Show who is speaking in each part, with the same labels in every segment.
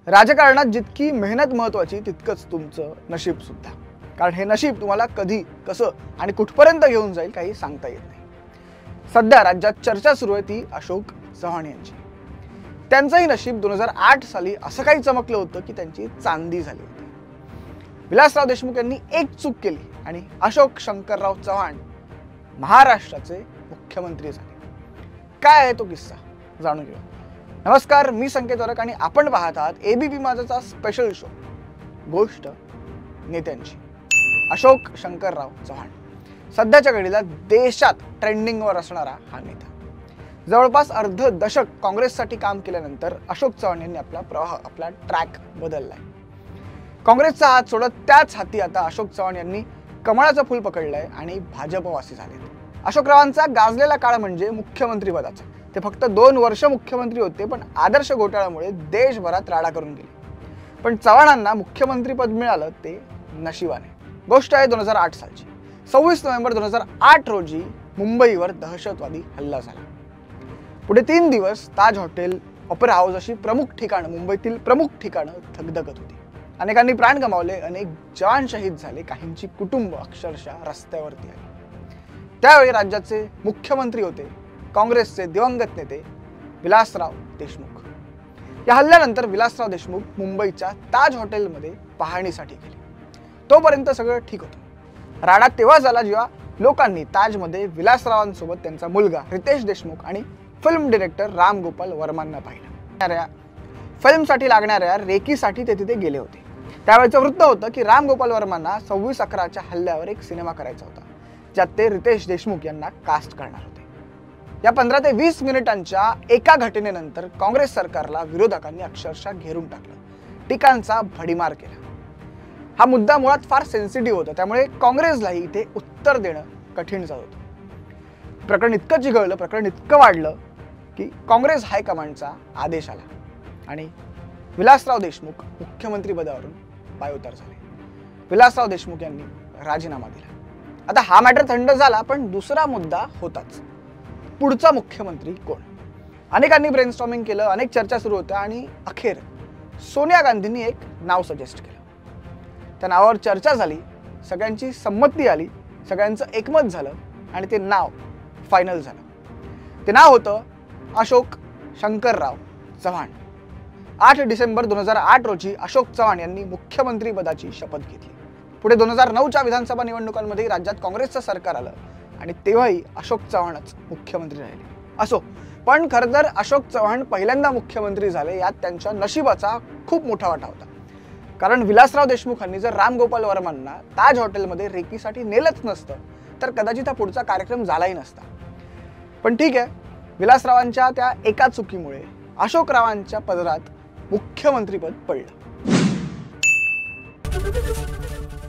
Speaker 1: राजकारणात जितकी मेहनत महत्त्वाची तितकंच तुमचं नशीब सुद्धा। कारण हे नशीब तुम्हाला कधी कसं आणि कुठपर्यंत घेऊन जाईल काही सांगता येत नाही। सध्या राज्यात चर्चा सुरू आहे ती अशोक चव्हाण यांची। त्यांचंही नशीब 2008 साली असं काही चमकलं होतं की त्यांची चांदी झाली होती। विलासराव देशमुख यांनी एक चूक केली आणि अशोक शंकरराव चव्हाण महाराष्ट्राचे मुख्यमंत्री झाले। काय आहे तो किस्सा जाणून घेऊ। नमस्कार, मी संकेत वरक आणि आपण पाहत आहात एबीपी माझाचा स्पेशल शो गोष्ट नेत्यांची। अशोक शंकरराव चव्हाण सध्याच्या घडीला देशात ट्रेंडिंगवर असणारा हा नेता। जवळपास अर्ध दशक काँग्रेससाठी काम केल्यानंतर अशोक चव्हाण यांनी आपला ट्रॅक बदललाय। काँग्रेसचा हात सोडत त्याच हाती आता अशोक चव्हाण यांनी कमळाचं फूल पकडलंय आणि भाजपवासी झालेत। अशोकरावांचा गाजलेला काळ म्हणजे मुख्यमंत्री पदाचा। ते फक्त 2 वर्ष मुख्यमंत्री होते, पण आदर्श घोटाळ्यामुळे देशभरात राडा करून गेले। पण चव्हाणांना मुख्यमंत्री पद मिळालं ते नशिबाने। गोष्ट आहे 2008 सालची। 26 नोव्हेंबर 2008 रोजी मुंबईवर दहशतवादी हल्ला झाला। पुढे 3 दिवस ताज हॉटेल, ऑपेरा हाऊस अशी प्रमुख ठिकाणं, मुंबईतील प्रमुख ठिकाणं धगधगत होती। अनेकांनी प्राण गमावले, अनेक जवान शहीद झाले, काहींची कुटुंब अक्षरशः रस्त्यावरती आली। त्यावेळी राज्याचे मुख्यमंत्री होते काँग्रेसचे दिवंगत नेते विलासराव देशमुख। या हल्ल्यानंतर विलासराव देशमुख मुंबईच्या ताज हॉटेलमध्ये पाहणीसाठी गेले। तोपर्यंत सगळं ठीक होतं। राडा तेव्हा झाला जेव्हा लोकांनी ताजमध्ये विलासरावांसोबत त्यांचा मुलगा रितेश देशमुख आणि फिल्म डिरेक्टर राम गोपाल वर्मांना पाहिलं। फिल्मसाठी लागणाऱ्या रेकीसाठी ते तिथे गेले होते। त्यावेळेचं वृत्त होतं की राम गोपाल वर्मांना 26/11च्या हल्ल्यावर एक सिनेमा करायचा होता, ज्यात ते रितेश देशमुख यांना कास्ट करणार होते। या 15 ते 20 मिनिटांच्या एका घटनेनंतर काँग्रेस सरकारला विरोधकांनी अक्षरशः घेरून टाकलं, टीकांचा भडीमार केला। हा मुद्दा मुळात फार सेन्सिटिव्ह होता, त्यामुळे काँग्रेसलाही इथे उत्तर देणं कठीण जात होतं। प्रकरण इतकं चिघळलं, प्रकरण इतकं वाढलं की काँग्रेस हायकमांडचा आदेश आला आणि विलासराव देशमुख मुख्यमंत्री पदावरून पायउतार झाले। विलासराव देशमुख यांनी राजीनामा दिला। आता हा मॅटर थंड झाला, पण दुसरा मुद्दा होताच, पुढचा मुख्यमंत्री कोण। अनेकांनी ब्रेनस्टॉर्मिंग केलं, अनेक चर्चा सुरू होत्या आणि अखेर सोनिया गांधींनी एक नाव सजेस्ट केलं। त्या नावावर चर्चा झाली, सगळ्यांची संमती आली, सगळ्यांचं एकमत झालं आणि ते नाव फायनल झालं। ते नाव होतं अशोक शंकरराव चव्हाण। 8 डिसेंबर 2008 रोजी अशोक चव्हाण यांनी मुख्यमंत्री पदाची शपथ घेतली। पुढे 2009च्या विधानसभा निवडणुकांमध्ये राज्यात काँग्रेसचं सरकार आलं आणि तेव्हाही अशोक चव्हाणच मुख्यमंत्री राहिले। असो, पण खरं तर अशोक चव्हाण पहिल्यांदा मुख्यमंत्री झाले यात त्यांच्या नशिबाचा खूप मोठा वाटा होता। कारण विलासराव देशमुखांनी जर राम गोपाल वर्मांना ताज हॉटेलमध्ये रेकीसाठी नेलंच नसतं तर कदाचित हा पुढचा कार्यक्रम झालाही नसता। पण ठीक आहे, विलासरावांच्या त्या एका चुकीमुळे अशोकरावांच्या पदरात मुख्यमंत्रीपद पडलं।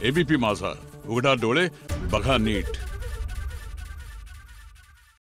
Speaker 2: एबीपी माझा, उघडा डोळे बघा नीट।